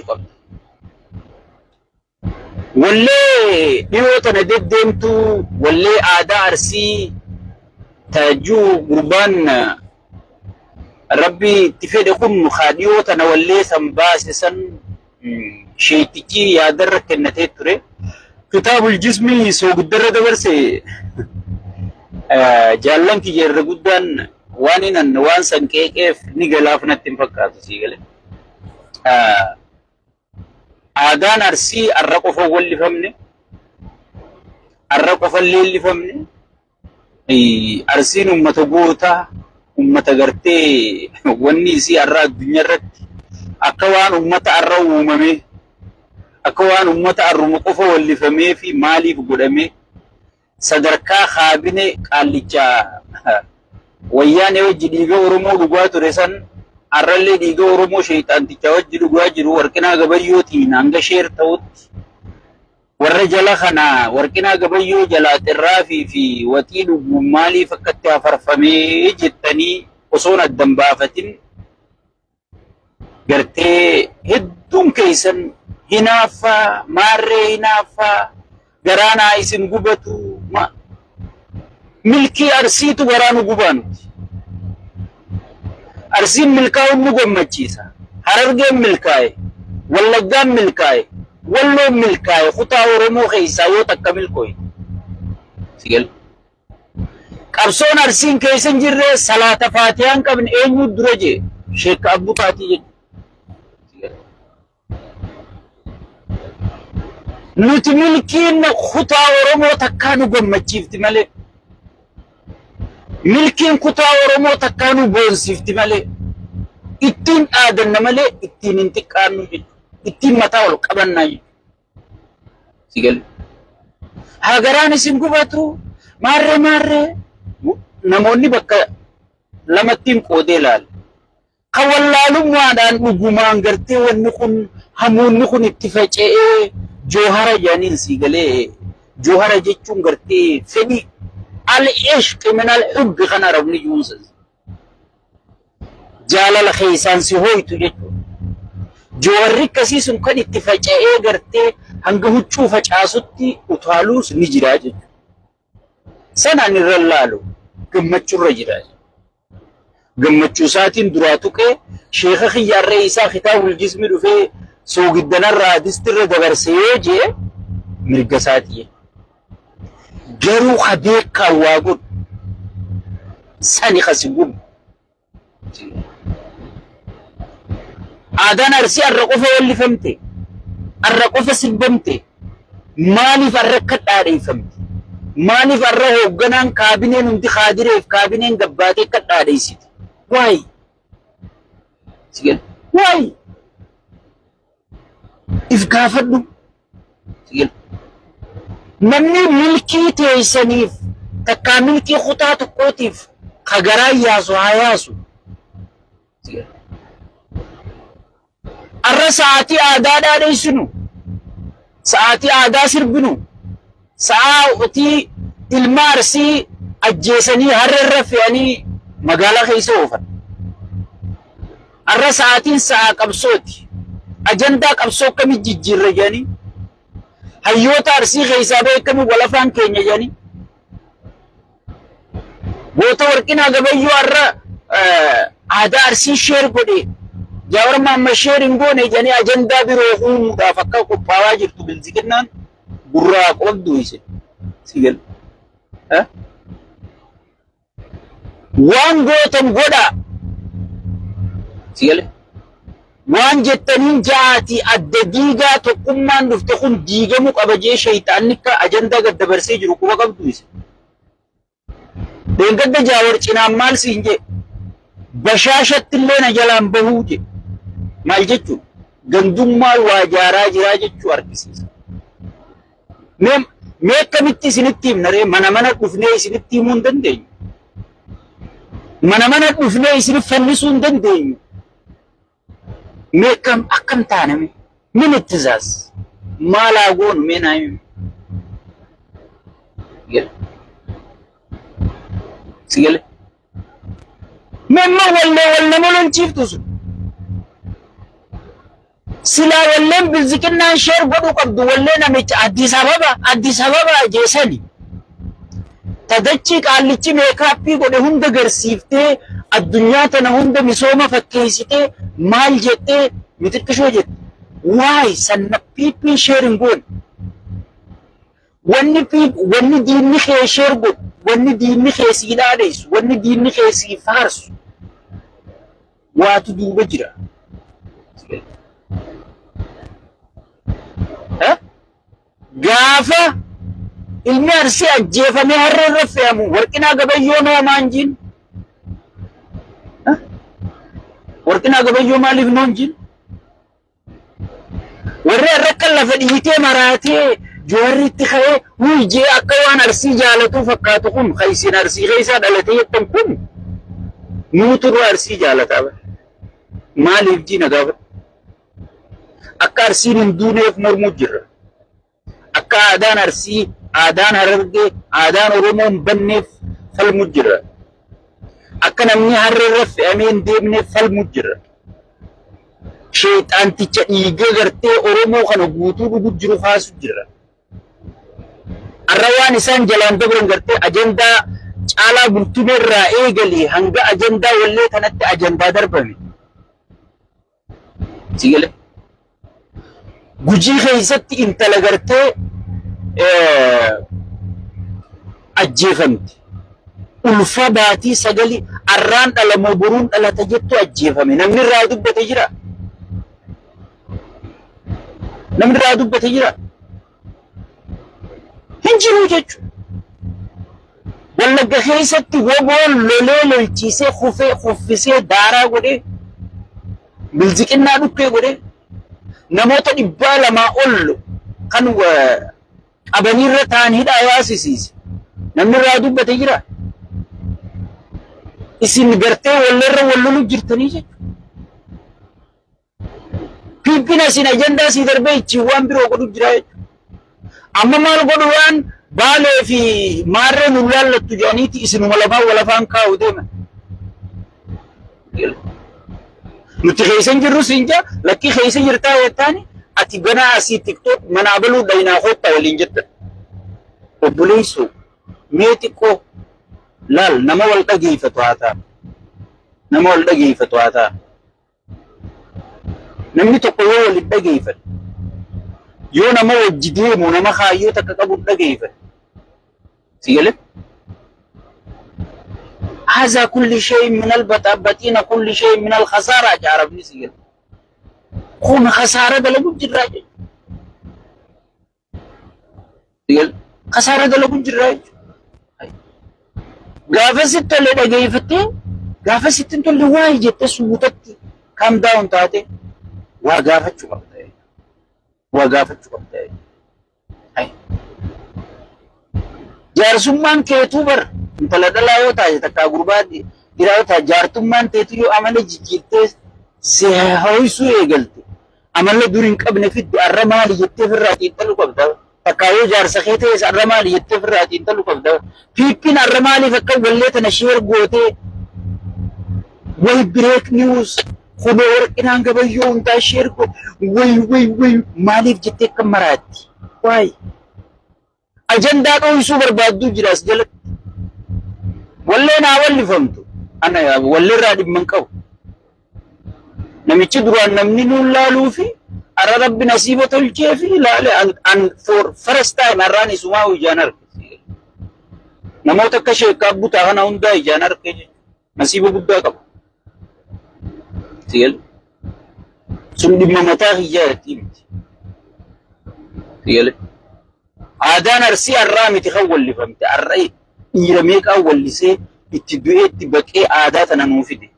قبل واللي بيوتنا ديمتو واللي أعداء أرسي تاجو قربان ربي تفيدكم مخاديوتنا واللي سنباسسا شيتكي يادرك النتيتوري كتاب الجسمي سوق الدرة دبرسي جالن كي جرى قدان وانين النوان سنكي كيف نقلافنا تنفكاتو سيقلي آدان أرسي الرقف واللي فهمني الرقف اللي فهمني أرسين أمة قوتا أمة قرتي ونيسي الرا الدنيا رت أكوان أمة الرو ممي أكوان أمة الرمقف واللي فهمي في مالي بقدمي صدركا خابني قالجا وياني وجه ديغا ورمو دغواتو رسن arralle diga oromo shaytan tichawajji dugaa jiru warqina gabayyoti nanga sheer tawut warra jala khana warqina gabayyo jala tirrafi fi watidu mali fakkatta farfame jittani usuna dambafatin garte hiddum kaysan hinafa marre hinafa garana isin gubatu milki arsitu garanu gubanu أرسين ملكاي ونقوم مجيسا هرقين ملكاي واللقام ملكاي واللوم ملكاي خطا ورمو خيسا يوتك ملكوي سيقل قبصون أرسين كيسن جره صلاة فاتحان قبن اينو درجي شيخ أبو تاتي نوت ملكين خطا ورمو تكانو قوم مجيفت ملك ملكين كتا ورمو تكانو بونسيفتي مالي اتين آدن مالي اتين انتقانو جي اتين متاول قبنا جي سيقل هاگران اسم قباتو ماري نموني بكا لما تيم قودي لال قوالالو موادان نقومان غرتي ونخون همون نخون اتفاجئ جوهر جانين سيقلي جوهر جيچون غرتي فني العشق من الحب خنا ربني جونسز جالل خيسان سهوي تجتو جوهرك كسيس كن اتفاجئ غرتي هنگه چو فچاسوتي اتوالوس نجراج سنان رلالو گمچو رجراج گمچو ساتين دراتو کے شیخ خيار رئيسا خطاب الجسم دفه سوگدنا رادستر دبرسيجي مرگساتي جرو خبيك واقول ساني خسيبون آدان أرسي الرقوفة واللي فهمتي الرقوفة سبمتي ماني فرقت آدي فهمتي ماني فرقه وقنان كابينين انتي خادره في كابينين قباتي قد آدي سيدي واي سيقل واي إفكافدو سيقل نمني ملكي تيسنيف تكا ملكي خطاة قوتيف خقراي ياسو هاياسو الرا ساعتي آدادا ديسنو ساعتي آدا سربنو ساعتي المارسي أجيسني هر الرفياني مقالة خيسوفا الرا ساعتين ساعة قبصوتي أجندا قبصو كمي جيجير رجاني هيوتا أرسي خيسابي كمي ولفان كينيا جاني بوتا ورقنا قبيو الرا آدا أرسي شير قدي جاور ما شيرنغوني جاني أجندا بروحو مدافقا قباوا جرتو بالذكرنان براق وقدو يسي سيقل ها وان قوتم قدا سيقل وان جتنين جاتي الدقيقة تقمان نفتخون ديقة مقابجي شيطانك أجندا قد برسي جروكو وقبدو يسي دين قد جاور چنام مال سينجي بشاشة اللين جلان بهوجي مال جتو گندم مال واجارا جرا جتو أركسيس ميكا متي سنتيم نري منا كفني سنتيمون دندين منا كفني سنفنسون دندين ميكم أكم تانمي من التزاز ما لاقون من هاي سيقل مما ولا مولن شيف تسو sila walleen bilziqinnaan sheer godhu qabdu walleen amicha Addis Ababa jeesani tadachi qaallichi meekaappii godhe hunda garsiiftee addunyaa tana hunda misooma fakkeessitee maal jettee mitiqqishoo jette waay sanna piippiin sheerin goon wanni diinni kee sheer godhu wanni diinni kee sii dhaadheessu wanni diinni kee sii faarsu waatu duuba jira. Gaafa ilmi Arsii ajjeefamee harreerra fe'amu Warqinaa Gabayyoo noomaan jiin Warqinaa Gabayyoo maaliif noon jiin warri harrakkan lafa dhiitee maraatee Jawaarri itti ka'ee jee akka waan Arsii jaalatu fakkaatu kun isin Arsii keessaa dhalatee jettan kun nuutu Arsii jaalataa maaliif jiina gaafa akka Arsiin hin duuneef mormuu jirra. Akka aadaan Arsii, aadaan Harargee, aadaan Oromoo hin banneef falmuu jirra. Akka namni harreerra fe'amee hin deemneef falmuu jirra. Sheexaanticha dhiigee gartee Oromoo kana guutuu dhugu jiru kaasu jirra. Har'a waan isaan jalaan dabran gartee ajandaa Caalaa Bultumee irraa eegalee hanga ajandaa wallee kanatti ajandaa darbame. Sigale. Gujii keessatti intala gartee ajjeefamti. Ulfa baatii sagali arraan dhalamoo boruun dhalata jettu ajjeefame. Namni irraa dubbate jira. Namni irraa dubbate jira. Hin jiru jechuudha. Wallagga keessatti woboon lolee lolchiisee kuffisee daaraa godhee bilziqinnaa dhukkee godhee namoota 200 ol kan qabanirra ta'an hidhaa yaasisiise. Namni irraa dubbate jira. Isin gartee walleerra wallolu jirtanii jechuudha. Piippina isin ajandaa sii darbee ichi waan biroo godhu jira jechuudha. Amma maal godhu waan Baalee fi maarree nu laallattu jedhaniiti isinuma lamaan walafaan kaa'u deeman. Nuti keeysan jirru siinja lakkii keeysa jirtaa jettaani ati ganaa asii tiktok mana abaluu dhaynaa koottaa waliin jettan. Obboleessu mee xiqqoo laal nama wal dhageeffatu haa ta'a. Nama wal dhageeffatu haa ta'a. Namni tokko yoo wal dhageeffatu yoo nama wajji deemu nama kaayyoo takka qabu dhageeffatu. Sigale? هذا كل شيء من البطين كل شيء من الخسارة عربي سيل كون خسارة دلو جراج سيل خسارة دلو جراج غافست اللي دغيفتي غافست انت اللي واي جت سوتت كام داون تاتي وغافت شوقتي اي جارسمان كيتوبر intala dhalaa yoo taate takkaa gurbaatti dhiiraa yoo taate jaartummaan teetu yoo amala jijjiirtee si hawwisuu eegalte amala dur hin qabne fidde arra maali jettee ofirraa xiinxaluu qabda. Takkaa yoo jaarsa kee ta'es arra maali jettee ofirraa xiinxaluu qabda. Piippiin arra maaliif akka wallee tana sheer gootee way break news kunoo Warqinaan Gabayyoo hundaa sheer way maaliif jettee akka maraatti waay ajandaa dho'isuu barbaaddu jiraas jalatti. Wallee naa walli famtu ana wallee irraa dhimma hin qabu. Namichi duraan namni nuun laaluu fi arra rabbi nasiiba tolchee fi ilaale an for first time arraan isumaa ijaan arge. Namoota akka sheekaa butaa kana hundaa ijaan arge nasiiba guddaa qabu. Sigale sun dhimma mataa hiyyaatti miti. Sigale aadaan Arsii arraa miti kan wallifamte arra dhiira meeqaa wallisee itti du'ee itti baqee aadaa tana nuu fide.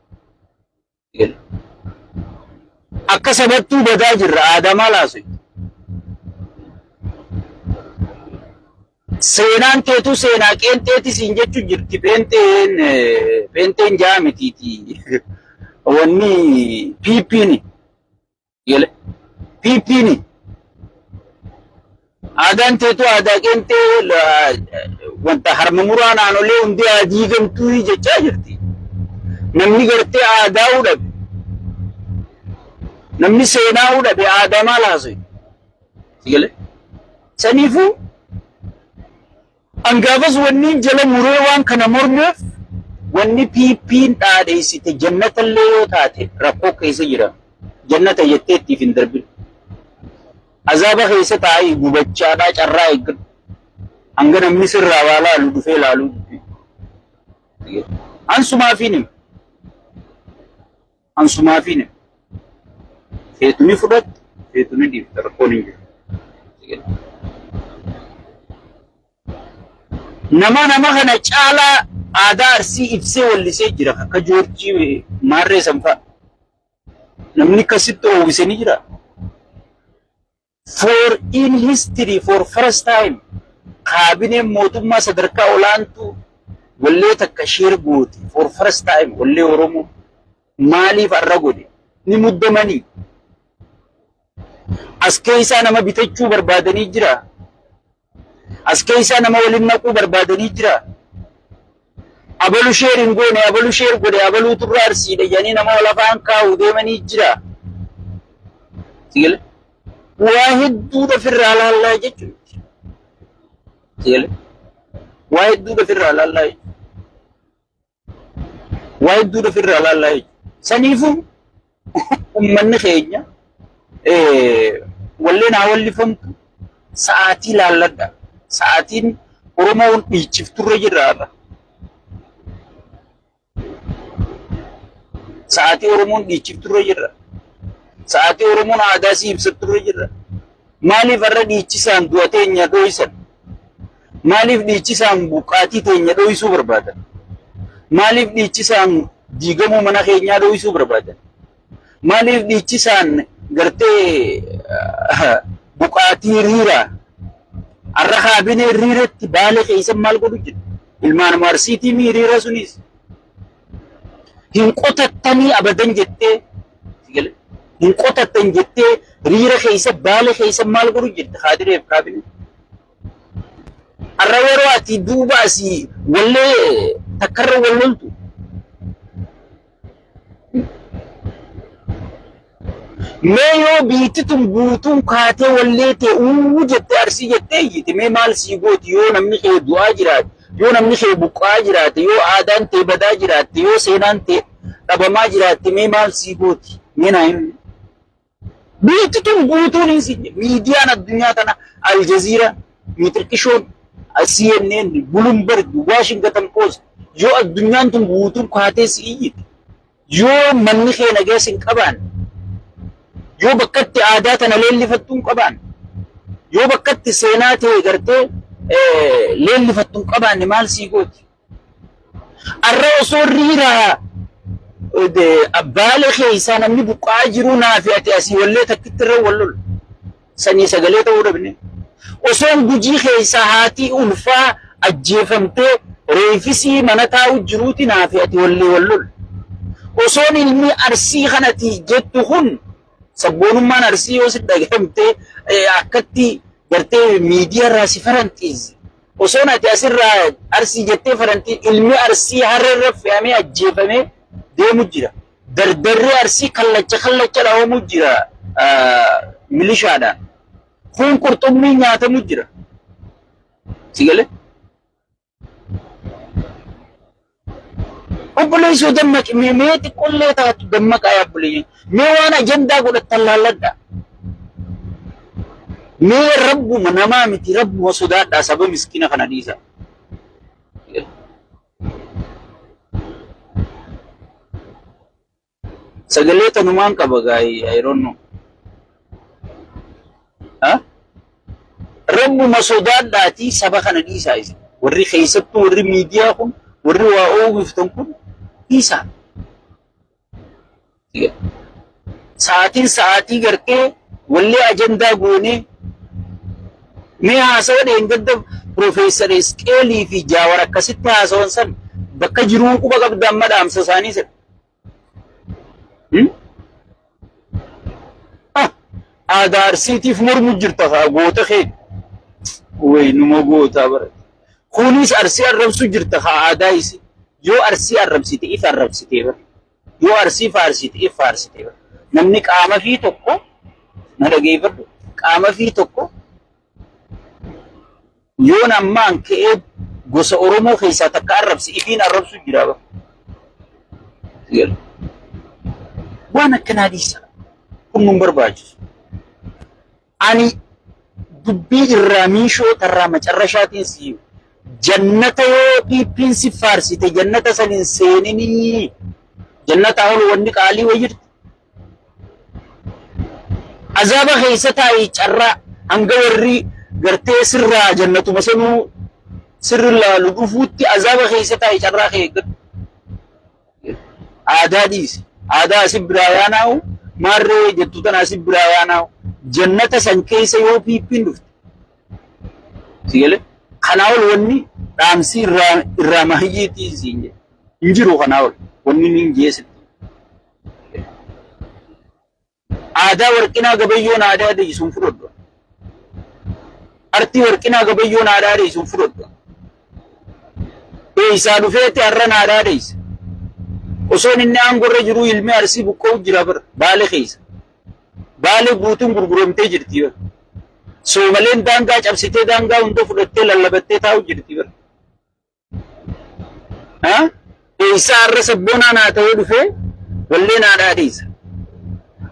Akka sabattuu badaa jirra aadaa maal haasa'u. Seenaan teetu seenaa qeenxeeti siin jechuun jirti peenteen jaa mitiiti. Wanni piippiini. Piippiini. Aadaan teetu aadaa qeenxee wanta harma muraan aanolee hundi adii gamtuu jechaa jirti. Namni gartee aadaa dhabe namni seenaa dhabe aadamaa laasee sigale saniifu angaafas wanni jala muree waan kana mormeef wanni piippiin dhaadheessite jannata illee yoo taate rakkoo keessa jira jannata jettee ittiif hin darbin azaaba keessa taa'ee gubachaadhaa carraa eeggadhu hanga namni sirraa waa laalu dhufee laaluu ansumaafiin feetuni fudhat feetuni dhiifta rakkoon hin jiru nama kana caalaa aadaa Arsii ibsee wallisee jira akka Joorjii Maarree Sanfaa namni akkasitti oowwisanii jira for in history for first time kaabineen mootummaa sadarkaa olaantuu wallee takka sheer gooti for first time wallee Oromoo maaliif arra godhe ni muddamanii as keessaa nama bitachuu barbaadanii jira as keessaa nama waliin naquu barbaadanii jira abalu sheerin goone abalu sheer godhe abalu turra Arsiidha jedhanii nama walafaan kaa'uu deemanii jira sigale waa hedduudha firraa laallaa jechuudha sigale waa hedduudha firraa laallaa waa hedduudha firraa laallaa saniifu ummanni keenya walleen haa wallifamtu sa'aatii laalladha sa'aatiin Oromoon dhiichifturra jirra sa'aatii Oromoon dhiichifturra jirra sa'aatii Oromoon aadaa si ibsatturra jirra maaliif arra dhiichisaan du'a teenya dho'isan maaliif dhiichisaan buqqaatii teenya dho'isuu barbaadan maaliif dhiichisaan diigamuu mana keenyaa dho'isuu barbaadan maaliif dhiichisaan gartee buqqaatii riira arra kaabinee riiratti baale keeysan maal godhu jira ilmaan Marsiitii riira sunis hin qotattanii abadan jettee hin qotattan jettee riira keeysa baale keeysan maal godhu jetta haadireef kaabinee arra yeroo ati duuba asii wallee takkarra walloltu mee yoo biititun guutuun kaatee wallee ta'e jette Arsii jettee iyyite mee maal sii gooti yoo namni kee du'aa jiraate yoo namni kee buqqaa jiraate yoo aadaan ta'e badaa jiraate yoo seenaan ta'e dhabamaa jiraate mee maal sii gooti mee naa himi biititun guutuun hin miidiyaan addunyaa tana Aljazeera Miitirqishoon CNN Bloomberg Washington Post yoo addunyaan tun guutuun kaatee si iyyite yoo manni kee nagees hin qabaan yoo bakkatti aadaa tana leellifattuu hin qabaan yoo bakkatti seenaa ta'e gartee leellifattuu hin qabaanne maal sii gooti arra osoo riiraa baale keeysaa namni buqqaa jiruu naafi ati asii wallee takkitti irra wallol sanii sagalee ta'uu dhabne osoon Gujii keeysaa haatii ulfaa ajjeefamtee reefisii mana taa'u jiruuti naafi ati wallee wallol osoon ilmi Arsii kanati jettu kun sabboonummaan Arsii yoo si dhagahamte akkatti gartee miidiyaa irraa si faranxiisi osoon ati asirraa Arsii jettee farantii ilmi Arsii harreerra fe'amee ajjeefamee deemu jira dardarri Arsii kallacha dhawamu jira milishaadhaan kun qurxummii nyaatamu jira sigale obboleessoo dammaqi mee xiqqollee taatu dammaqaa yaabboleeyyan mee waan ajandaa godhattan laalladha mee rabbuma namaa miti rabbuma sodaadhaa saba miskiina kana dhiisa sagalee tanumaan qaba gaayii I don't know rabbuma sodaadhaatii saba kana dhiisaa isa warri keessattuu warri miidiyaa kun warri waa oowwiftan kun dhiisaa sa'aatii gartee wallee ajandaa goonee mee haasawa dheengadda Profeesar Isqeelii fi Jaawar akkasitti haasawan san bakka jiruu quba qabda amma dhaamsa isaanii sana aadaa Arsiitiif mormu jirta goota kee way numa goota bara kunis Arsii arrabsu jirta aadaa isi yoo Arsii arrabsite if arrabsite bara yoo Arsii faarsite if faarsite bara namni qaama fi tokko na dhageeffadhu qaama fi tokko yoon ammaan ka'ee gosa Oromoo keessaa takka arrabsi ifiin arrabsu jira ba. Waan akkanaa dhiisa kun nun barbaachisu. Ani dubbii irraa miishoo tarraa macarrashaatiin siiyu jannata yoo dhiibbiin si faarsite jannata saniin seeninii jannata ol wanni qaalii wayyirti. Azaaba keessa taa'ee carraa hanga warri gartee sirraa jannatuma sanuu sirri laalu dhufuutti azaaba keessa taa'ee carraa kee eeggatu. Aadaa dhiisi. Aadaa asii biraa yaanaa'u maarree jettu tana asii biraa yaanaa'u jannata san keessa yoo dhiibbiin dhufte. Sigale kanaa ol wanni dhaamsii irraa mahiyyeetiin siin jedhe hin jiru kanaa ol wanni ni hin jeesitti. Aadaa warqinaa gabayyoon aadaa deeyisuun fudhadhu. Artii warqinaa gabayyoon aadaa deeyisuun fudhadhu. Deeyisaa dhufeetti har'an aadaa deeyisa. Osoon inni aangorra jiru ilmi arsii buqqa'u jira bira baale keessa. Baale guutuun gurguramtee jirti bira. Soomaleen daangaa cabsitee daangaa hunda fudhattee lallabattee taa'u jirti bira. Deeyisaa har'a sabboonaan haa ta'uu dhufee walleen aadaa deeyisa.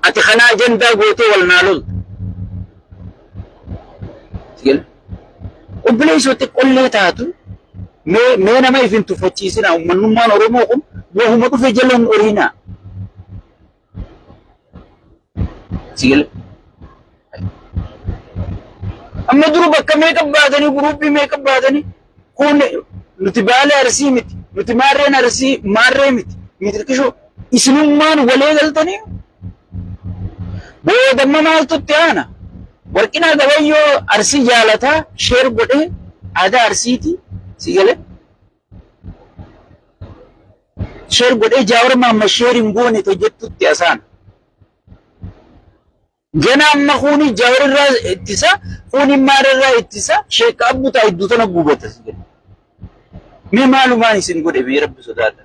Ati kana ajandaa gootee wal naa lolta. Obboleessoti qollee taatu mee nama ifin tuffachiisina uummanummaan Oromoo kun wahuma dhufe jalaan oriinaa. Amma duru bakka meeqa baatanii guruubii meeqa baatanii kun nuti baale arsii miti nuti maarreen arsii maarree miti mitirkishoo isinummaan walee galtanii. Boodamma maaltutti aana warqinaa gabayyoo arsii jaalataa sheer godhee aadaa arsiiti sigale sheer godhee jaawar maamma sheer hin goone to jettutti asaan gana amma kuni jaawar irraa ittisa kuni maar irraa ittisa sheeka abbutaa iddoo tana gubata sigale mee maalumaan isin godhe mee rabbi sodaadha.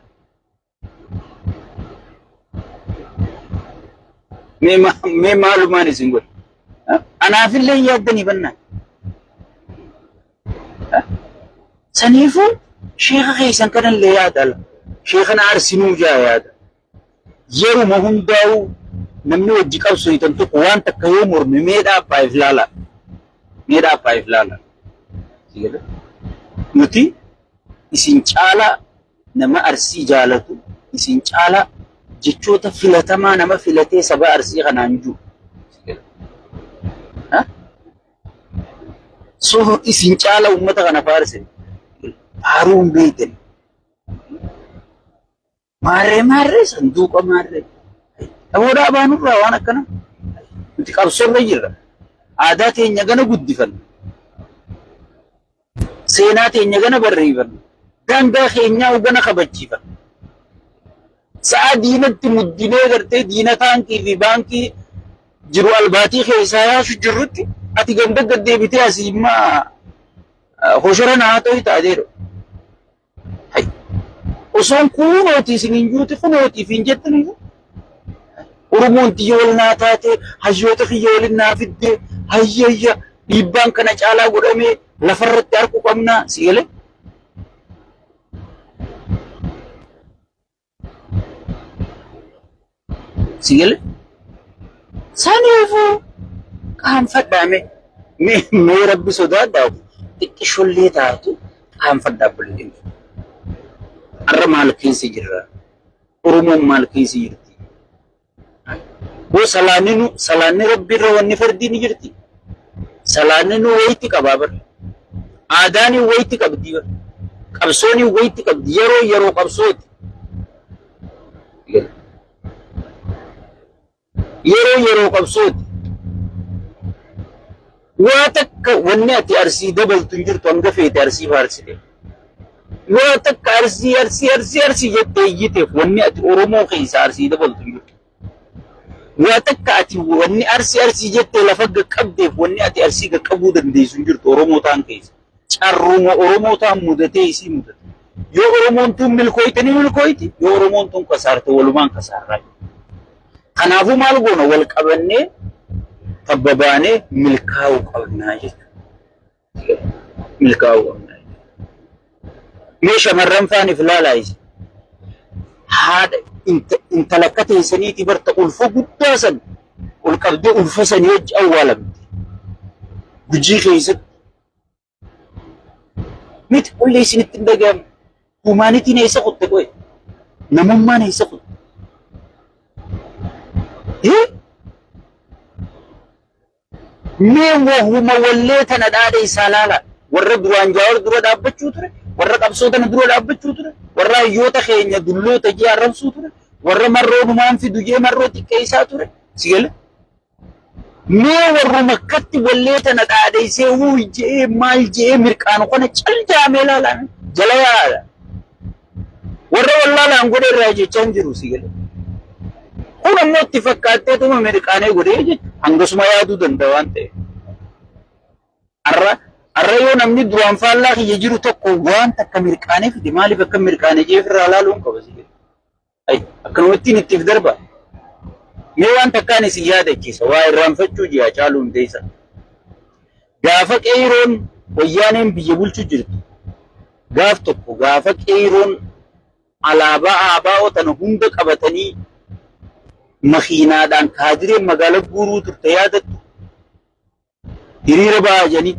Mee maalumaan isin godhe anaafillee yaaddanii bannaan saniifuu sheeka keessan kanallee yaadala sheekana arsinuu jaa yaada yeruma hundaa'u namni wajji qabsoitan tokko waan takka yoo morme mee dhaabbaa'eef laala nuti isin caala nama arsii jaalatu isin caala jechoota filatamaa nama filatee saba arsii kanaan jiru. So isin caala uummata kana faarse faaruun beeytan. Maarree sanduuqa maarree. Namoota abaanurraa waan akkana nuti qabsoorra jirra. Aadaa teenya gana guddifanna. Seenaa teenya gana barreeffanna. Daangaa keenyaa gana kabachiifanna. Sa'a diinatti muddinee gartee diina taankii fi baankii jiru albaatii keessaa yaasu jirrutti ati ganda gaddeebitee asii immaa hoshora naa ta'u taateedha. Osoon kunooti isiniin juuti kunootiif hin jettanii Oromoon xiyya wal naa taate hayyoota kiyya waliin naa fiddee hayyayya dhiibbaan kana caalaa godhamee lafarratti harku qabnaa sigale. Sigale saniifuu qaanfadhaame mee rabbi sodaadhaa xiqqishollee taatu qaanfadhaa bulee har'a maal keessa jirra Oromoon maal keessa jirti boo salaanni rabbi irra wanni fardii ni jirti salaanni nu wayitti qabaa bara aadaani wayitti qabdi bara qabsooni wayitti qabdi yeroo qabsooti yeroo qabsooti waa takka wanni ati arsii dabaltu hin jirtu hanga feete arsii faarsite waa takka arsii jettee iyyiteef wanni ati Oromoo keessa arsii dabaltu hin jirtu waa takka ati wanni arsii jettee lafa qaqqabdeef wanni ati arsii qaqqabuu dandeessu hin jirtu Oromoo ta'an keessa carruuma Oromoo ta'an mudatee isii mudate yoo Oromoon tun milkooyte ni milkooyti yoo Oromoon tun kasaarte walumaan kasaarraa Kanaafuu maal goona wal qabannee tabbabaanee milkaa'uu qabnaa jechuudha. Milkaa'uu qabnaa. Mee shamarran faaniif laalaa haadha intala akka teessaniiti barta ulfa guddaa san ol qabdee ulfa sanii wajji awwaalamte. Gujii keessatti. Miti qollee isinitti hin dhagahamu. Humaanitiin eessa qotte qo'e? Namummaan eessa qotte? Mee wahuma wallee tana dhaadha isaa laala. Warra duraan jaawar dura dhaabbachuu ture. Warra qabsootana dura dhaabbachuu ture. Warra hayyoota keenya dulloota jee arrabsuu ture. Warra marroo dhumaan fidu jee marroo xiqqeessaa ture. Sigale? Mee warra makkatti wallee tana dhaadha isee wuuy jee maal jee mirqaanu kana caljaamee laalaan jala yaala. Warra wallaalaan godhe irraa jechaan jiru sigale. Kun ammoo itti fakkaattee tuma mirqaanee godhee jechuudha. Hangasuma yaaduu danda'a waan ta'eef. Arra yoo namni duraan faallaa kiyya jiru tokko waan takka mirqaanee fide maaliif akka mirqaanee jeef irraa laaluun qaba sigale. Akkanumattiin ittiif darba. Mee waan takkaan isin yaadachiisa waa irraanfachuu ji'a Haacaaluu Hundeessaa. Gaafa qeeroon wayyaaneen biyya bulchu jirtu. Gaaf tokko gaafa qeeroon alaabaa ABO tana hunda qabatanii makiinaadhaan kaadireen magaalaa guuruu turte yaadattu. Hiriira ba'aa jedhanii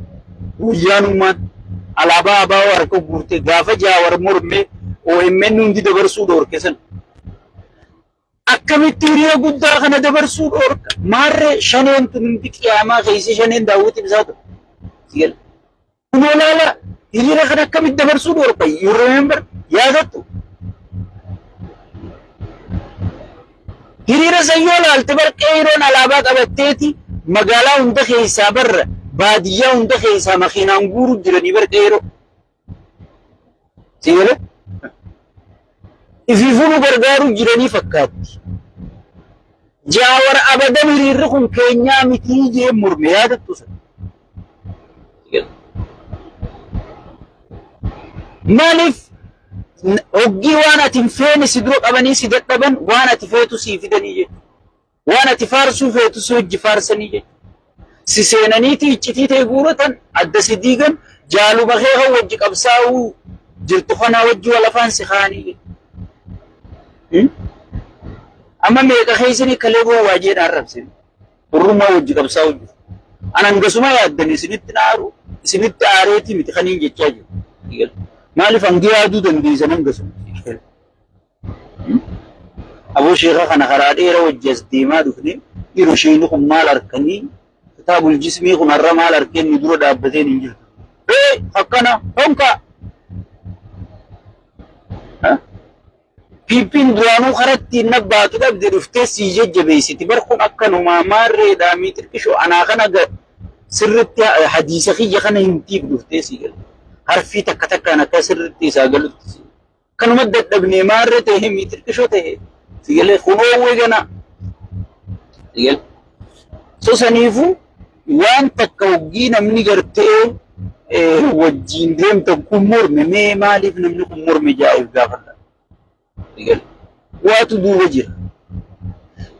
guyyaanummaan alaabaa ABO harka guurte gaafa Jaawar mormee OMN hundi dabarsuu dhoorke sana. Akkamitti hiriira guddaa kana dabarsuu dhoorka? Maarree shaneen tun hundi qiyaamaa keessa shaneen daawwiti bisaatu. Sigala. Kunoo laala hiriira kana akkamitti dabarsuu dhoorka? You remember? Yaadattu. Hiriira sayyoo laalte bar qeeroon alaabaa qabatteeti magaalaa hunda keessaa barra baadiyyaa hunda keessaa makiinaan guuruu jiranii bar qeeroo. Sigala. Ifiifuu nu gargaaruu jiranii fakkaatti. Jaawar abadan hiriirri kun keenyaa mitii jee morme yaadattu sana. Maaliif hoggii waan ati hin feene si dura qabanii si dadhaban waan ati feetu sii fidanii jechuudha. Waan ati faarsuu feetu si hojii faarsanii jechuudha. Si seenaniiti iccitii ta'e guuratan adda si diigan jaaluma kee wajji qabsaa'uu jirtu kanaa wajji walafaan si kaanii jechuudha. Amma meeqa keessanii kalee boo waajeedhaan rabsine urrumaa wajji qabsaa'uu jiru. An hangasuma yaaddan isinitti naaru isinitti aareetii miti kaniin jechaa jiru. Maaliif hangi yaaduu dandeessan hangasuma. Aboo sheekha kana karaa dheeraa wajji as deemaa dhufne dhiirri isheen kun maal harkanii kitaabul jismii kun har'a maal harkeen nu dura dhaabbateen hin jirtu. Akkana honka. Piippiin duraanuu karatti nabbaatu dhabde dhuftee sii jajjabeessiti. Bar kun akkanumaa maarreedhaa miixirqishoo anaa kana sirritti hadiisa kiyya kana himtiif dhuftee sii galte. Harfii takka takkaan akka sirritti isaa galutti. Kanuma dadhabnee maarree ta'e miixirqishoo ta'e sii galee kunoowwee gana. Sii galee. So saniifuu waan takka hoggii namni gartee wajjiin deemtan kun morme mee maaliif namni kun morme jaa'eef gaafadha. Waatu duuba jira.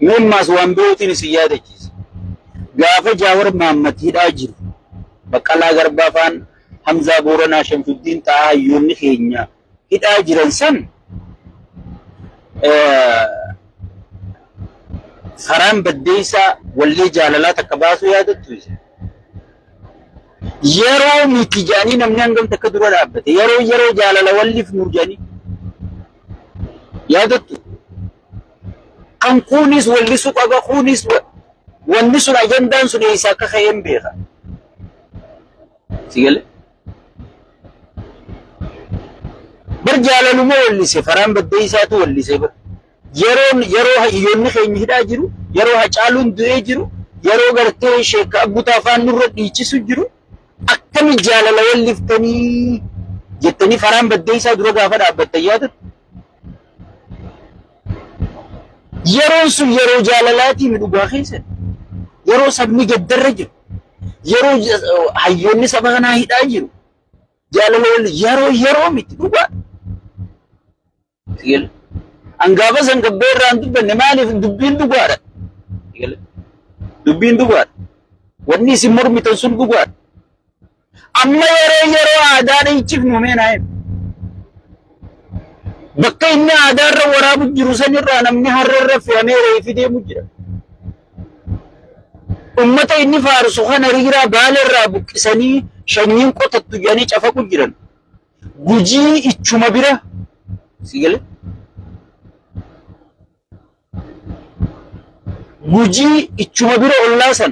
Memmaas waan birootiin isin yaadachiisa. Gaafa Jaawar Mahammadiidhaa jiru. Baqqalaa Garbaa faan Hamzaa Booranaa Shamsuddiin Xahaa hayyoonni keenya hidhaa jiran san Faraan Baddeessaa wallee jaalalaa takka baasuu yaadattu isa. Yeroo miti jedhanii namni hangam takka dura dhaabbate. Yeroo jaalala walliif nuur jedhanii. Yaadattu. Kan kunis wallisu qaba kunis wanni sun ajandaan sun eessaa akka ka'een beeka. Sigale. Bar jaalaluma wallise Faraan Baddeessaatu wallise bar. Yeroo hayyoonni keenya hidhaa jiru, yeroo Hacaaluun du'ee jiru, yeroo gartee Sheekh Abbutaa afaan nurra dhiichisu jiru, akkami jaalala walliftanii jettanii Faraan Baddeessaa dura gaafa dhaabbattan yaadattu. Yeroon sun yeroo jaalalaatii midhugaa keessa yeroo sabni gaddarra jiru yeroo hayyoonni saba kanaa hidhaa jiru jaalala yeroo miti dhugaa. Anggafa san gabbeerraan dubbanne maaliif dubbiin dhugaadha. Dubbiin dhugaadha. Wanni isin mormitan sun dhugaadha. Amma yeroo aadaan hiichifnu meenaa hin. Bakka inni aadaarra waraabu jiru sanirraa namni harreerra fe'amee reefi deemu jira. Ummata inni faarsu kana hiriiraa baalerraa buqqisanii shanyiin qotattu jedhanii cafaqu jiran. Gujii ichuma bira. Sigale? Gujii ichuma bira ollaasan.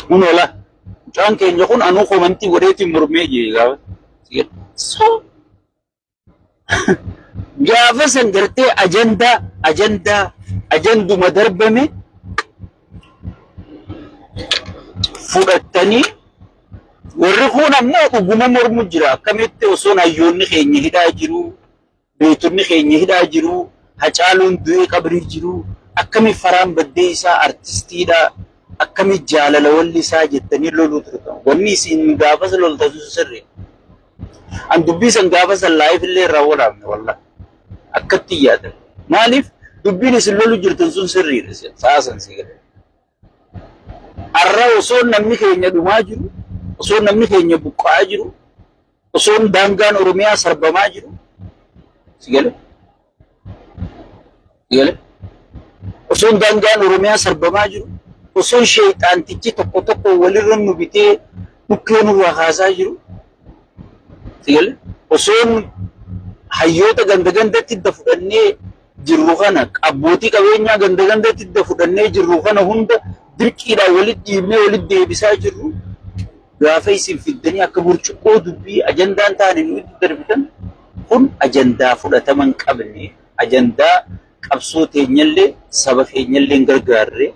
Kun ola. Mucaan keenya kun anuu komantii godheetiin mormee jee gaafa. Sigale? So. Gaafa san gartee ajanduma darbame fudhattanii warri kun ammoo dhuguma mormu jira. Akkamitti osoo hayyoonni keenya hidhaa jiru, beetonni keenya hidhaa jiru, Hacaaluun du'ee qabrii jiru, akkamitti Faraan Baddee isaa artistiidha, akkamitti jaalala walli isaa jettanii loluu turtan. Wanni isin gaafa san loltatu sirrii. An dubbii san gaafa san laayif illee irraa waraabne wallah. Akkatti yaadan. Maaliif dubbiin isin lolu jirtan sun sirriidha saasan sigale. Har'a osoo namni keenya dhumaa jiru, osoo namni keenya buqqa'aa jiru, osoo daangaan Oromiyaa sarbamaa jiru, sigale. Sigale. Osoo daangaan Oromiyaa sarbamaa jiru, osoo sheexaantichi tokko walirra nu bitee dhukkee nurraa kaasaa jiru, sigale. Osoo hayyoota gandagandatti idda fudhannee jirru kana abbootii qabeenyaa gandagandatti idda fudhannee jirru kana hunda dirqiidhaan walitti dhiibnee walitti deebisaa jirru gaafa isin fiddanii akka burcuqqoo dubbii ajandaan taane nu itti darbitan kun ajandaa fudhatama hin qabne ajandaa qabsoo teenyallee saba keenyallee hin gargaarre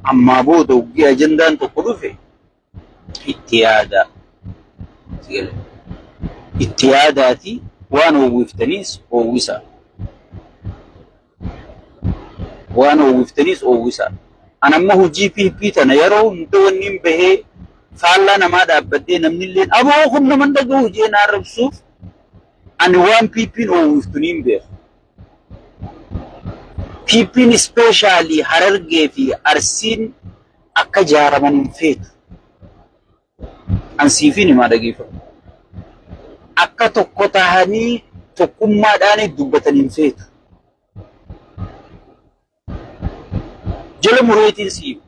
ammaa booda uggee ajandaan tokko dhufe itti yaada. Itti yaadaati. Waan oowwiftaniis oowwisa. Waan oowwiftaniis oowwisa. An amma hojii PP tana yeroo hunda wanni bahee faallaa namaa dhaabbadhee namni illee aboo kun nama dhaga'u hojii na arrabsuuf ani waan PP'n oowwiftu niin beeku. PP'n ispeeshaalii Harargee fi Arsiin akka jaaraman hin feetu. An siifiin himaa dhageeffatu. Akka tokko tahanii tokkummaadhaan dubbatan hin feetu. Jala mureetiin siifu.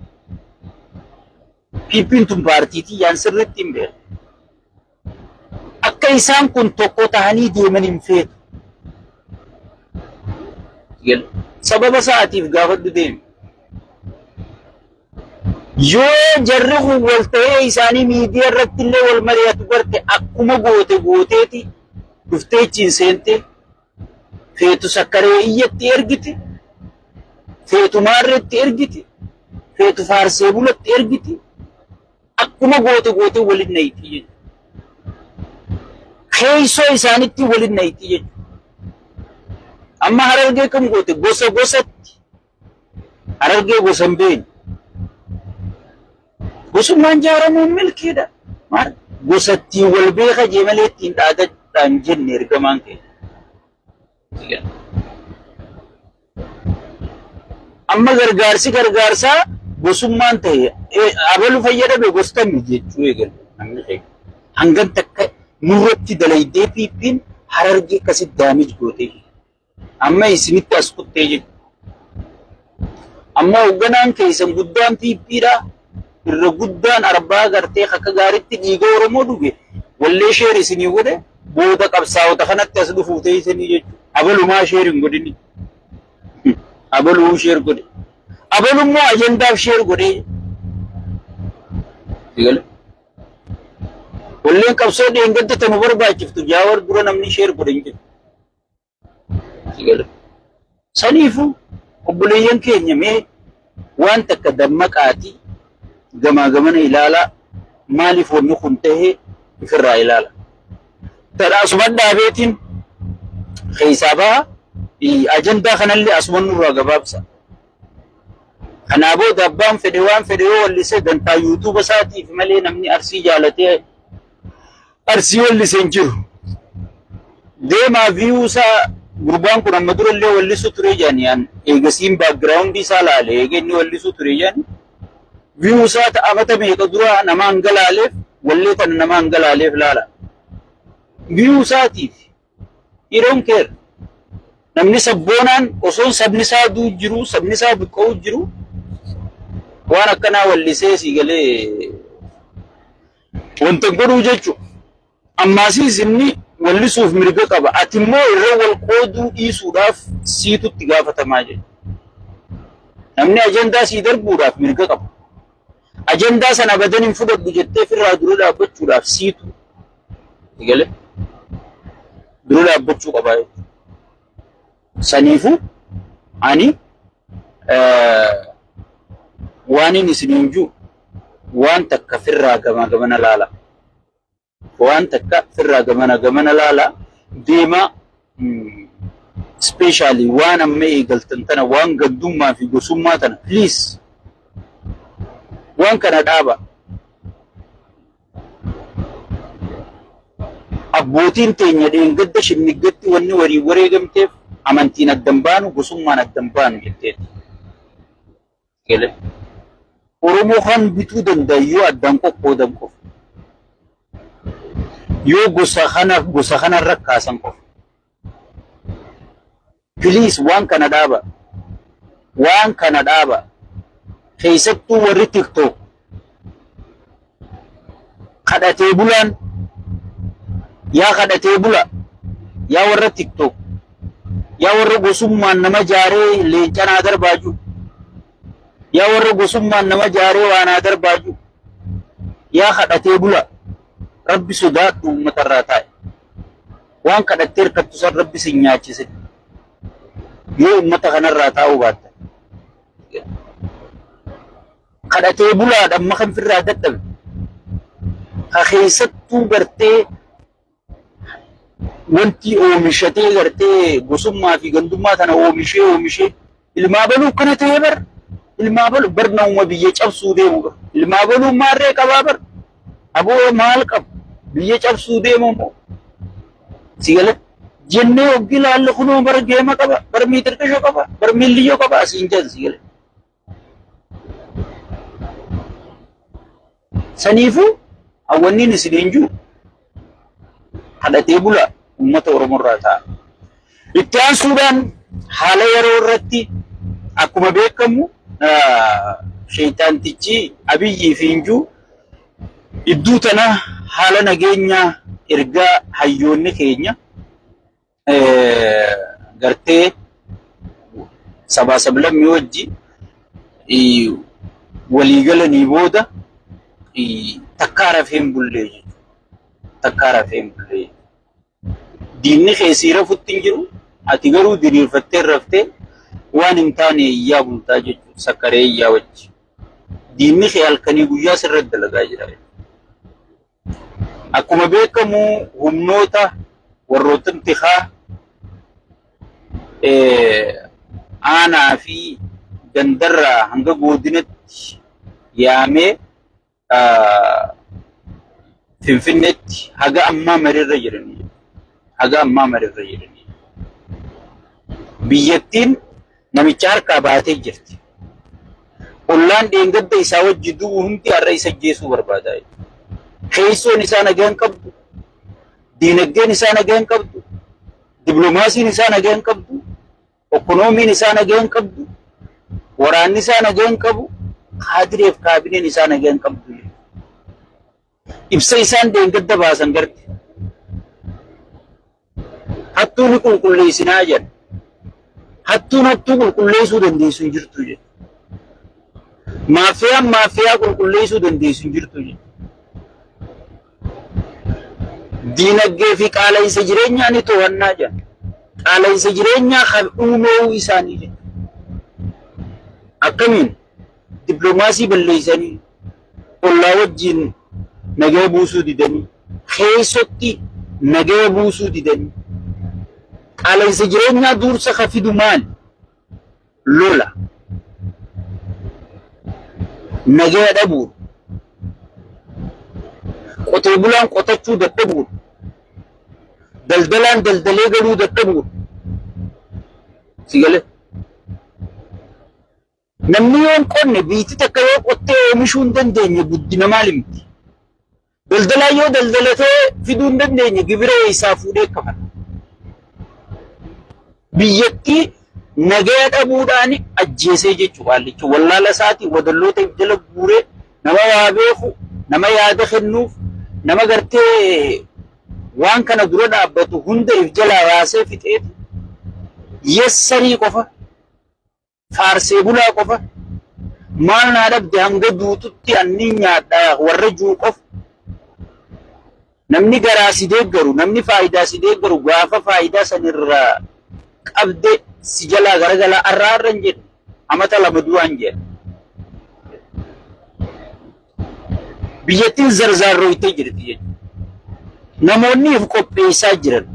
PP'n tun paartiitii yaan sirriitti hin beeku. Akka isaan kun tokko tahanii deeman hin feetu. Sababa sa'aatiif gaafadhu deemi. Yoo jarri kun wal ta'ee isaanii miidiyaa irratti illee wal mari'atu garte akkuma gooteeti dhuftee ittiin seente feetu sakkaree iyyatti ergiti feetu maarreetti ergiti feetu faarsee bulatti ergiti akkuma goote waliin nayti jechuudha. Keeysoo isaanitti waliin nayti jechuudha. Amma Harargee kam goote gosatti Harargee gosan beeni. Gosummaan jaaramuun milkiidha. Maal gosattiin wal beeka jee malee ittiin dhaadadhaan jenne ergamaan keenya. Amma gargaarsaa gosummaan ta'e abalu fayyadame gostamni jechuu eegalu namni keenya. Hangan takka nurratti dalaydee PP'n Harargee akkasitti daamij gootee amma isinitti as kuttee jechuudha. Amma hoogganaan keessan guddaan PP'dha. Irra guddaan arbaa gartee akka gaariitti dhiiga Oromoo dhuge wallee sheer isinii godhe booda qabsaa'ota kanatti as dhufuu teessanii jechuudha. Abalumaa sheer hin godhini. Abaluu sheer godhe. Abalummoo ajandaaf sheer godhe. Sigale. Walleen qabsoo dheengadda tanu barbaachiftu jaawar dura namni sheer godhe hin jiru. Sigale. Saniifuu obboleeyyan keenya mee waan takka dammaqaatii gamana ilaalaa maaliif wanni kun ta'ee ifirraa ilaala. Tadhaa asuman dhaabeetiin keessaa baha ajandaa kanallee asuman nurraa gabaabsa. Kanaa booda abbaan fedhe waan fedhe yoo wallisee gantaa yuutuuba isaatiif malee namni Arsii jaalatee Arsii wallisee hin jiru. deemaa viiyuusa gurbaan kun amma dura illee wallisu ture jedhanii eegasiin baakgiraawundii isaa laale eegenni wallisu ture jedhanii viiyuusaa ta'amata meeqa dura namaan galaaleef wallee tan namaan galaaleef laala viiyuusaatiif he don't care namni sabboonaan osoo sabni isaa duu jiru sabni isaa biqoo jiru waan akkanaa wallisee si galee wanta godhuu jechuudha ammaasiis inni wallisuuf mirga qaba ati immoo irra wal qooduu dhiisuudhaaf siitutti gaafatamaa jira namni ajandaa sii darbuudhaaf mirga qaba ajandaa sana abadan hin fudhadhu jettee firraa dura dhaabbachuudhaaf siitu galee dura dhaabbachuu qaba saniifu ani waan inni isiniin jiru waan takka firraa gamana laala waan takka firraa gamana laala deema especially waan amma eegaltan tana waan gaddummaa fi gosummaa tana please waan kana dhaaba abbootiin teenya dheengadda shimmigatti wanni warii wareegamteef amantiin addan baanu gosummaan addan baanu jetteeti gele Oromoo kan bituu danda'u addan qoqqoodan qofa yoo gosa kana rakkaasan qofa please waan kana dhaaba keessattuu warri TikTok kadhatee bulaan yaa kadhatee bula yaa warra TikTok yaa warra gosummaan nama jaaree leencanaa darbaaju yaa warra gosummaan nama jaaree waanaa darbaaju yaa kadhatee bula rabbi sodaadhu uummatarraa taa'e waan kadhattee hirkattu san rabbi si nyaachise yoo uummata kanarraa taa'uu baatta kadhatee bulaadha amma kan firraa dadhabe ka keessattuu gartee wanti oomishatee gartee gosummaa fi gandummaa tana oomishee ilmaa baluu kana ta'ee ilmaa balu barna uuma biyya cabsuu deemu ilmaa baluu maarree qabaa bar aboo maal qabu biyya cabsuu deemu sigale jennee oggi laalle kunoo bar geema qaba bar miitirqisho qaba bar milliyyoo qaba asiin jan sigale saniifu awwanniin isiniin jiru kadhatee bula ummata Oromoorraa ta'a itti aansuudhaan haala yeroo irratti akkuma beekamu shaytaantichi Abiyyii fi Injuu idduu tana haala nageenyaa ergaa hayyoonni keenya gartee sabaa sablammii wajji waliigalanii booda takkaa rafeen bullee jechuudha. Takkaa rafeen bullee diinni keessii rafutti hin jiru ati garuu diriirfattee raftee waan hin taane iyyaa bultaa jechuudha. Sakkaree iyyaa wajji diinni kee halkanii guyyaa sirratti dalagaa jira. Akkuma beekamu humnoota warroota intihaa aanaa fi gandarraa hanga godinatti yaamee Finfinneetti haga ammaa marirra jiranii biyyattiin namicha harkaa baatee jirti. Ollaan dheengadda isaa wajji du'u hundi har'a isa ajjeesuu barbaada. Keessoon isaa nagaan qabdu, diinagdeen isaa nagaan qabdu, dipiloomaasiin isaa nagaan qabdu, ekonomiin isaa nagaan qabdu, waraanni isaa nagaan qabu, kaadireef kaabineen isaa nagaan qabdu. Ibsa isaan dheengadda baasan garte. Hattuun qulqulleessinaa jedha. Hattuun hattuu qulqulleessuu dandeessu hin jirtu jedha. Maafiyaan maafiyaa qulqulleessuu dandeessu hin jirtu jedha. Diinagdee fi qaala'insa jireenyaa ni to'annaa jedha. Qaala'insa jireenyaa kan uumuu isaanii jedha. Akkamiin dipiloomaasii balleessanii ollaa wajjin nagaa buusuu didanii keessatti nagaa buusuu didanii qaala'insa jireenyaa dursa ka fidu maal lola nagaa dhabuun qotee bulaan qotachuu dadhabuun daldalaan daldalee galuu dadhabu sigale namni yoon qonne biitti takka yoo qottee oomishuu hin dandeenye guddina maalimti daldalaa yoo daldalatee fiduu hin dandeenye gibira isaa fuudhee kafala biyyattii nagaya dhabuudhaan ajjeesee jechuudha haallicha wallaala isaatii wadalloota jala guuree nama waa beeku nama yaada kennuuf nama gartee waan kana dura dhaabbatu hunda if jalaa baasee fixeeti yessarii qofa faarsee bulaa qofa maal naa dhabde hanga duututti anni nyaadhaa warra juu qofa namni garaa si deeggaru namni faayidaa si deeggaru gaafa faayidaa sanirraa qabde si jalaa garagala arraarra hin jedhu amata lama duraan jedhu biyyattiin zarzaarrooytee jirti jechuudha. Namoonni if qopheessaa jiran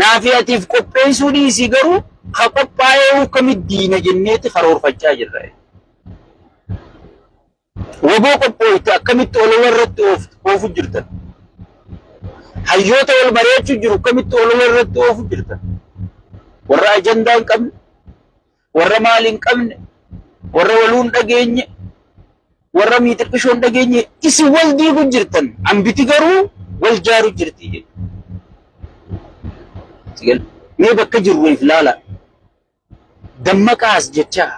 naafi atiif qopheessuu dhiisii garuu ha qophaa'ee kamitti diina jenneeti karoorfachaa jirra. Waboo qophooyte akkamitti ol warratti oofu jirtan. Hayyoota wal mari'achuu jiru akkamitti ol warratti oofu jirtan. Warra ajandaa hin qabne, warra maal hin qabne, warra waluu hin dhageenye, warra miixirqishoo hin dhageenye isin wal diiguu jirtan. Ambiti garuu wal jaaru jirti jechuudha. Mee bakka jirru if laala. Dammaqaas jechaa.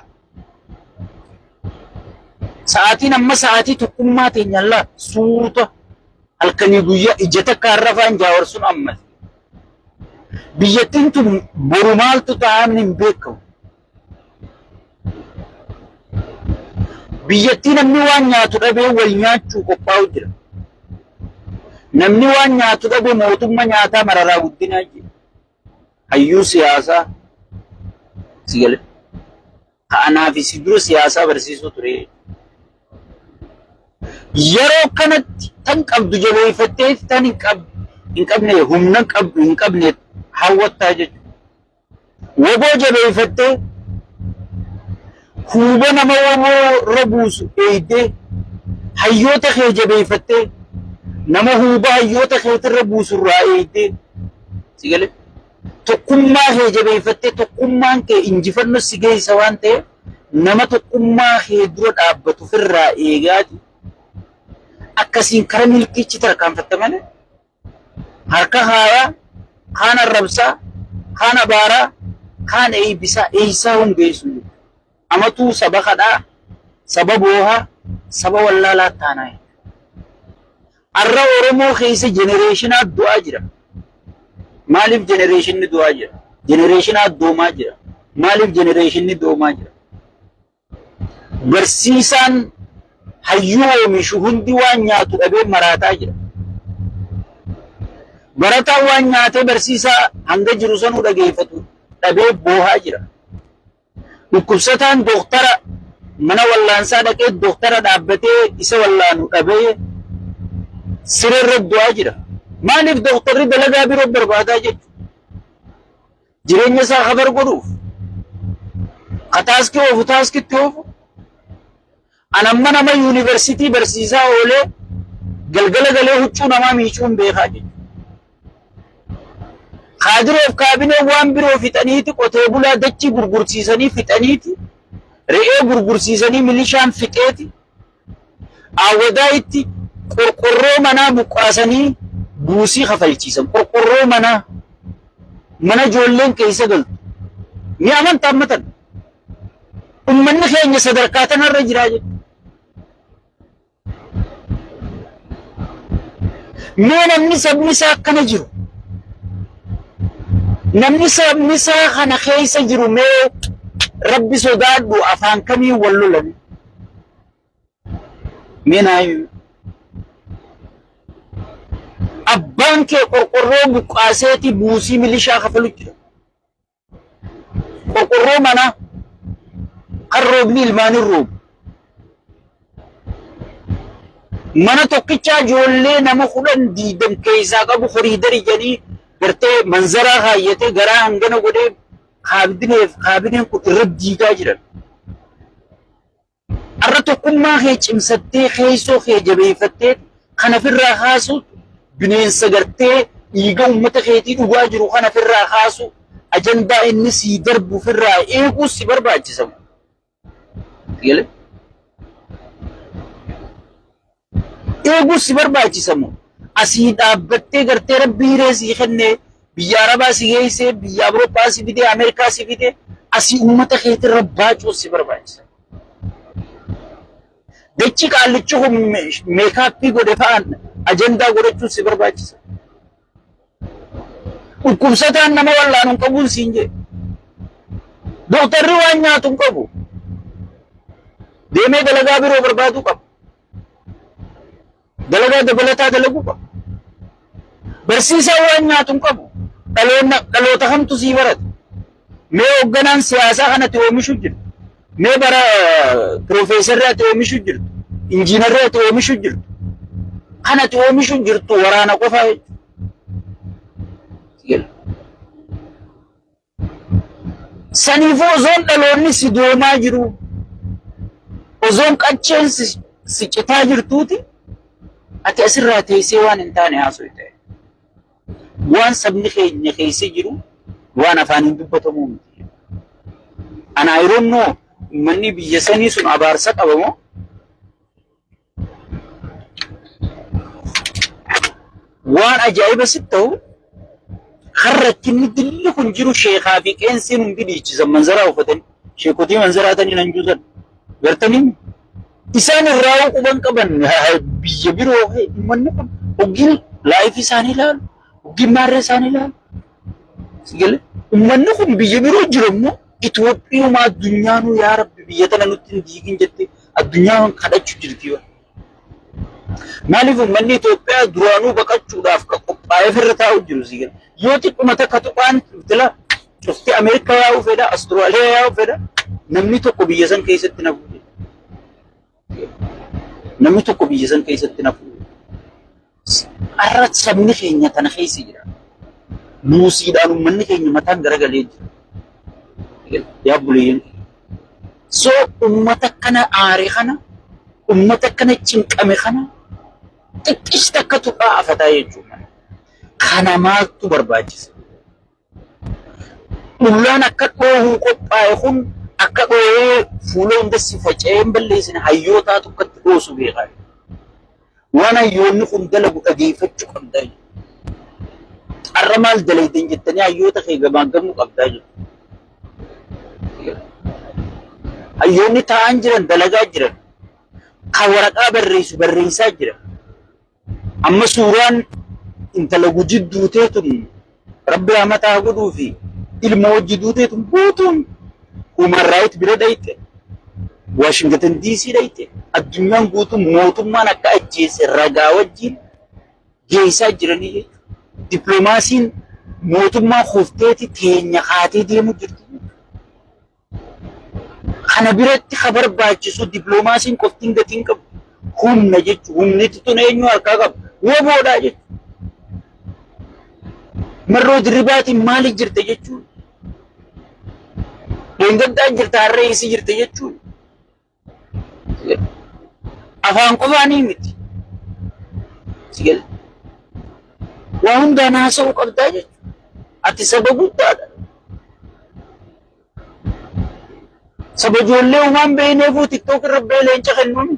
Sa'aatiin amma sa'aatii tokkummaa teenyaan laa suuta halkanii guyyaa ija takka harrafaan jaawarsuun ammas. Biyyattiin tun boru maaltu ta'an hin beekamu. Biyyattii namni waan nyaatu dhabee wal nyaachuu qophaa'u jira. Namni waan nyaatu dhabee mootummaa nyaataa mararaa guddinaa jira. Hayyuu siyaasaa sigale. Ka'anaa fi si dura siyaasaa barsiisuu ture. Yeroo kanatti tan qabdu jabeeffattee tan hin qabne humna hin qabne hawwattaa jechuudha. Waboo jabeeffattee huuba nama waboo rabuusu eeydee hayyoota kee jabeeffattee nama huuba hayyoota keetirra buusurraa eeydee sigale tokkummaa kee jabeeffattee tokkummaan kee injifannoo si geessa waan ta'eef nama tokkummaa kee dura dhaabbatu firraa eegaati. Akkasiin kara milkichi tarkaanfatta malee harka haayaa kaan arrabsaa kaan abaaraa kaan eeybisaa eeysaa hundeessu amatuu saba kadhaa saba boohaa saba wallaalaa taanaa arra Oromoo keessa jenereeshinaa du'aa jira. Maaliif jenereeshinni du'aa jira? Jenereeshinaa doomaa jira. Maaliif jenereeshinni doomaa jira? Barsiisaan hayyuu oomishu hundi waan nyaatu dhabee maraataa jira. Barataan waan nyaatee barsiisaa hanga jiru sanuu dhageeffatu dhabee boohaa jira. Dhukkubsataan dooktara mana wallaansaa dhaqee dooktara dhaabbatee isa wallaanu dhabee siree du'aa jira. Maaliif dooktarri dalagaa biroo barbaadaa jechuudha? Jireenya isaa habar godhuuf. Kataaskii oofu taaskitti oofu. Anamma nama yuunivarsiitii barsiisaa oolee galgala galee huccuu namaa miicuun beekaa jechuudha. Kaadiroof kaabinee waan biroo fixaniiti qotee bulaa dachii gurgursiisanii fixaniiti re'ee gurgursiisanii milishaan fixeeti awwadaa itti qorqorroo manaa buqqaasanii buusii kafalchiisan qorqorroo manaa mana ijoolleen keessa galtu ni amantaa ammatan ummanni keenya sadarkaa tanarra jiraa jechuudha. Mee namni sabni isaa akkana jiru namni sabni isaa kana keessa jiru mee rabbi sodaadhu afaan kamiin wal lolan mee naayu abbaan kee qorqorroo buqqaaseeti buusii milishaa kafalu jira. Qorqorroo mana kan roobni ilmaan hin roobu. Mana tokkichaa ijoollee nama 10 keessaa qabu horiidari jedhanii gartee manzaraa kaayyatee garaa hangana godhee kaabineen kun irra diigaa jiran. Arra tokkummaa kee cimsattee keessoo kee jabeeffattee kan ofirraa kaasuutu bineensa gartee dhiiga uummata keetii dhugaa jiru kana ofirraa kaasu ajandaa inni sii darbu ofirraa eeguu si barbaachisa. Eeguu si barbaachisa moo asii dhaabbattee gartee rabbii hiree sii kennee biyya Arabaa si geessee biyya Awurooppaa si fidee Ameerikaa si fidee asii uummata keetirra baacuu si barbaachisa. Dachi qaallichi kun meekaappii godhe fa'aan ajandaa godhachuu si barbaachisa. Dhukkubsataan nama wallaan hin qabuun siin jedhe. Dooktarri waan nyaatu hin qabu. Deemee dalagaa biroo barbaaduu qaba. Dalagaa dabalataa dalaguu qaba. Barsiisaa waan nyaatu hin qabu. Dhaloota kamtu sii barata. Mee hoogganaan siyaasaa kanatti oomishu jiru. Mee bara piroofeesarraatti oomishu jirtu. Injiinarraatti oomishu jirtu. Kanatti oomishu jirtu waraana qofaa jechuudha. Saniifuu osoon dhaloonni si doomaa jiru. Osoon qacheen si citaa jirtuuti. Ati asirraa teessee waan hin taane haasoo ta'e. Waan sabni keenya keessa jiru waan afaaniin dubbatamuu miti. Ana yeroo manni biyya sanii sun abaarsa qabamoo waan ajaa'iba sitti ta'u harrakkinni dilli kun jiru sheekaa fi qeensiin hundi dhiichisan manzaraa uffatanii sheekotii manzaraatanii nan juusan gartanii isaan irraa quban qaban biyya biroo manni kun hoggiin laayif isaanii ilaalu hoggiin maarree isaanii ilaalu manni kun biyya biroo jirammoo Itoophiyaa addunyaanuu yaa Rabbi biyya tana nutti hin diigin jettee addunyaan kadhachuu jirti. Maaliif manni Itoophiyaa duraanuu baqachuudhaaf qophaa'ee firra taa'u jiru sigan. Yoo xiqquma takka tuqaan fitila cufti Ameerikaa yaa'uu fedha, Astiraaliyaa yaa'uu fedha, namni tokko biyya san keessatti nafu. Namni tokko biyya san keessatti nafu. Arrat sabni keenya tana keessa jira. Muusiidhaan uummanni keenya mataan garagalee jira. Yaa buleeyyan. So ummata kana aare kana ummata kana cinqame kana xiqqishti akka tuqaa afataa jechuudha. Kana maaltu barbaachisa? Dhullaan akka dhoohuu qophaa'e kun akka dhoohee fuula hunda si faca'ee hin balleessine hayyootaa tokkotti dhoosu beekaa. Waan hayyoonni kun dalagu dhageeffachuu qabdaa jiru. Har'a maal dalaytan jettanii hayyoota kee gamaaggamuu qabdaa jiru. Hayyoonni taa'an jiran dalagaa jiran kan waraqaa barreessaa jiran amma suuraan intala gujii duuteetun rabbi hamataa godhuu fi ilma wajji duuteetun guutuun Human Rights bira dhayite Washington DC dhayite addunyaan guutuun mootummaan akka ajjeese ragaa wajjin geessaa jiranii jechuudha. Dippiloomaasiin mootummaa kufteeti teenya haatee deemu jirti. Kana biratti khabar baachisu dippiloomaasiin qoftiin gatiin qabu humna jechuudha. Humni tun eenyu harkaa qabu woboodhaa jechuudha. Marroo dirribaatiin maaliif jirta jechuudha. Leengaddaa jirta harree isii jirta jechuudha. Afaan qofaanii miti. Waa hundaan haasa'uu qabdaa jechuudha. Ati saba guddaadha. Saba ijoollee uumaan beekneefuu TikTok irra bee leenca kennuun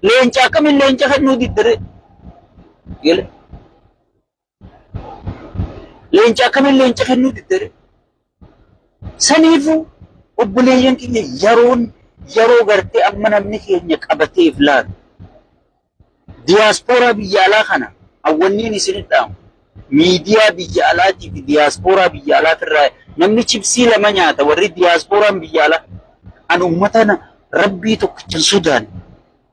leenca akkamiin leenca kennuu diddare. Leenca akkamiin leenca kennuu diddare. Saniifuu obboleeyyan keenya yeroo gartee amma namni keenya qabateef laatu. Diyaaspooraa biyya alaa kana hawwanniin isinit dhaamu. Miidiyaa biyya alaatii fi diyaaspooraa biyya alaatirraa namni chipsii lama nyaata warri diyaasporaan biyya alaa. An ummata rabbii tokkicha Sudaan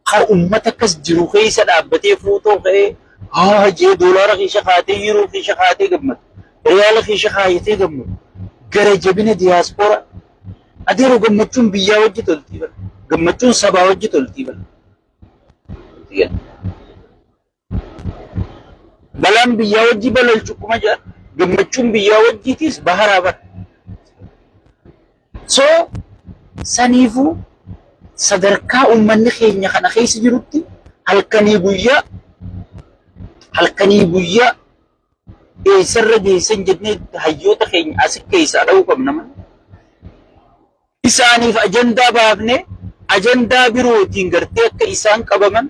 haa ummata akkas jiru keessa dhaabbatee footoo ka'ee haa jee doolaara keessa kaatee yeroo keessa kaatee gammadu riyaala keessa kaayatee gammadu gara jabina diyaaspooraa adeeroo gammachuun biyyaa wajji toltii bala gammachuun sabaa wajji toltii bala. Balaan biyyaa wajji balalchu kuma jira gammachuun biyyaa wajjiitis baharaa bara. So saniifuu sadarkaa uummanni keenya kana keessa jirutti halkanii guyyaa halkanii guyyaa eessarra geessan jennee hayyoota keenya as keessaa dha'uu qabna malee. Isaaniif ajandaa baafne ajandaa birootiin gartee akka isaan qabaman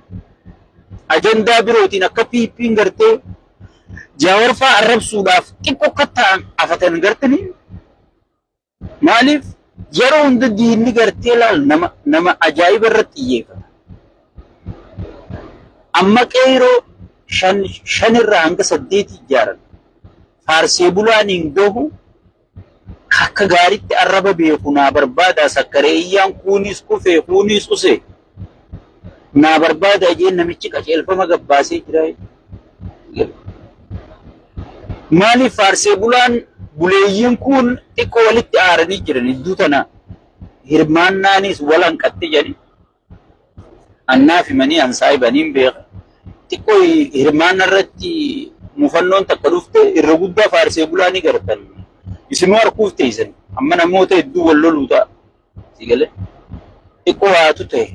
ajandaa birootiin akka PP'n gartee Jawaar fa'aa arrabsuudhaaf xiqqoo akka ta'an afatan gartanii maaliif yeroo hunda diinni gartee laal nama ajaa'iba irratti xiyyeeffata. Amma qeeroo shanirraa hanga 8 ijaaran faarsee bulaaniin gahu akka gaariitti arraba beeku naa barbaada sakkareeyyaan kunis kufee kunis use naa barbaada jeen namichi qaceelfama gabbaasee jira. Maaliif faarsee bulaan buleeyyiin kun xiqqoo walitti aaranii jiran iddoo tana hirmaannaanis walan qatte jedhani annaaf himanii ansaayibaniin beeka xiqqoo hirmaanna irratti mufannoon takka dhufte irra guddaa faarsee bulaanii gartan isinuu harkuuf teessan amma namoota hedduu wal loluu ta'a sigale xiqqoo waatu ta'e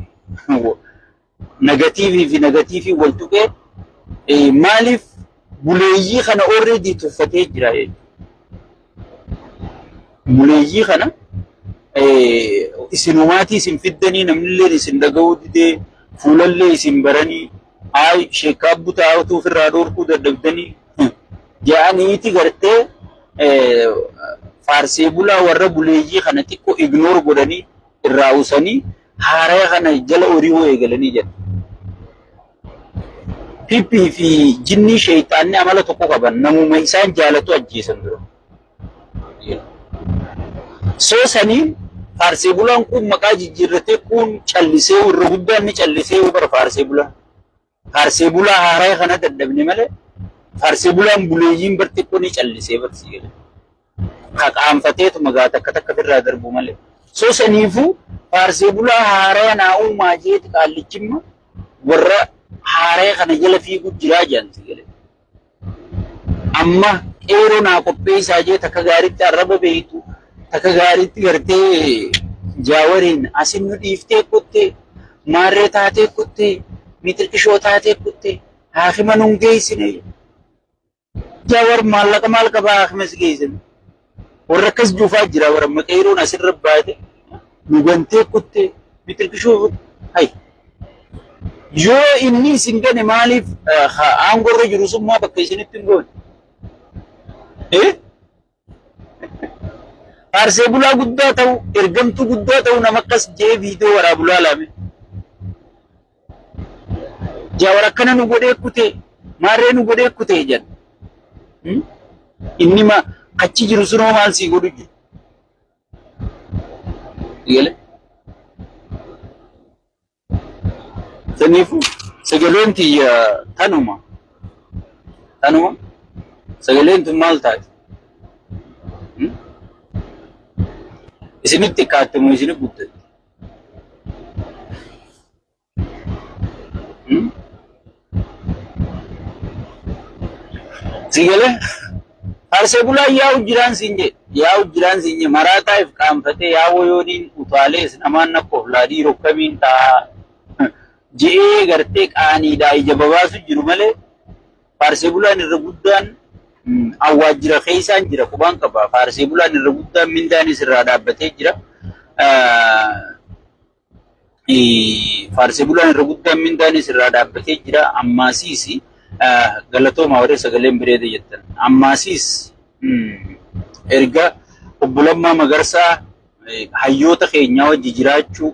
negatiivii fi negatiivii wal tuqee maaliif buleeyyii kana already tuffatee jira jechuudha. Buleeyyii kana isinumaatii isin fiddanii namnillee isin dhaga'uu didee fuulallee isin baranii ay sheekaa butaa'utu ofirraa dhorkuu dadhabdanii jedhaniiti gartee faarsee bulaa warra buleeyyii kana xiqqoo ignoor godhanii irraa usanii haaraa kana jala horii eegalanii jedhu. PP fi jinni shayxaanni amala tokko qaban namuma isaan jaalatu ajjeesan dura. So sanii faarsee bulaan kun maqaa jijjiirratee kun callisee irra guddaan ni callisee bara faarsee bulaa. Faarsee bulaa haaraa kana dadhabne malee faarsee bulaan buleeyyiin barxiqqoo ni callisee barsiisee. Haqaanfateetu magaa takka takka firraa darbu malee. So saniifuu faarsee bulaa haaraa naa'uu maajeeti qaallichimma warra haaraa kana jala fiiguu jiraa jedhanti galee. Amma qeeroo naa qopheessaa jee takka gaariitti arraba beektu takka gaariitti gartee Jawaariin asin nu dhiiftee kuttee maarree taatee kuttee mitirqishoo taatee kuttee haakima nun geessine Jawaar maallaqa maal qabaa haakimas geessine warra akkas juufaa jira warra amma qeeroon asirra baate nu gantee kuttee mitirqishoo hay. Yoo inni isin gane maaliif aangorra jiru summaa bakka isinitti hin goone? Faarsee bulaa guddaa ta'u, ergamtuu guddaa ta'u nama akkas jee viidiyoo waraabulaa laame. Jawaar akkana nu godhee kutee, maarree nu godhee kutee jedha. Inni achi jiru sunoo maal sii godhu jiru? Saniifuu sagaleen tiyya tanuma sagaleen tun maal taati? Isinitti kaatamu isini guddatti. Sagalee faarsee bulaa yaa'u jiraan siinje maraataaf qaanfatee yaa'u yooniin utaalees namaan nakkoof laadii rokkamiin ta'a. Jee gartee qaaniidhaa ija babaasu jiru malee faarsee bulaan irra guddaan awwaajjira keessaan jira qubaan qaba. Faarsee bulaan irra guddaan mindaanis irraa dhaabbatee jira. Faarsee bulaan irra guddaan mindaanis irraa dhaabbatee jira. Ammaasiis galatooma warree sagaleen bireeda jettan. Ammaasiis erga obbo Lammaa Magarsaa hayyoota keenyaa wajji jiraachuu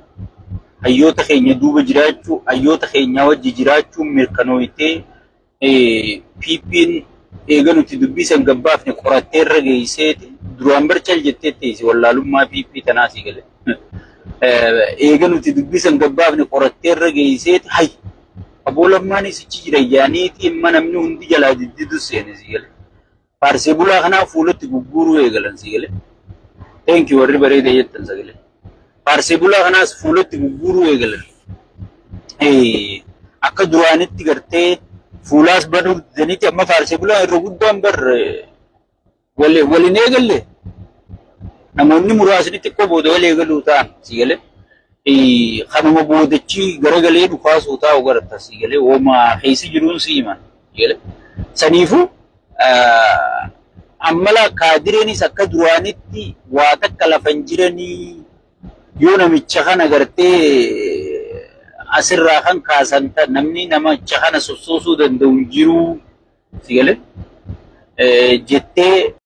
hayyoota keenya duuba jiraachuu hayyoota keenyaa wajji jiraachuu mirkanooyitee PP'n eega nuti dubbisan gabbaafne qorattee irra geesseeti duraan barcal jettee teessi wallaalummaa PP tanaa si gale eega nuti dubbisan gabbaafne qorattee irra geesseeti hay obbo Lammaan isichi jira yaaniiti imma namni hundi jalaa diddidu seene si gale faarsee bulaa kanaa fuulatti gugguuruu eegalan si gale thank you warri bareeda jettan sagalee. Faarsee bulaa kanaas fuulatti gugguuruu eegalan. Akka duraanitti gartee fuulaas baduu didaniiti amma faarsee bulaa irra guddaan bar waliin eegalle. Namoonni muraasni xiqqoo booda wal eegaluu ta'an si galee. Kanuma boodachi garagalee dhukaasuu taa'u garata si galee. Wooma keessi jiruun si himan si galee. Saniifu ammala kaadireenis akka duraanitti waa takka lafan jiranii yoo namicha kana gartee asirraa kan kaasan namni namicha kana sossoosuu danda'u jiru sigale jettee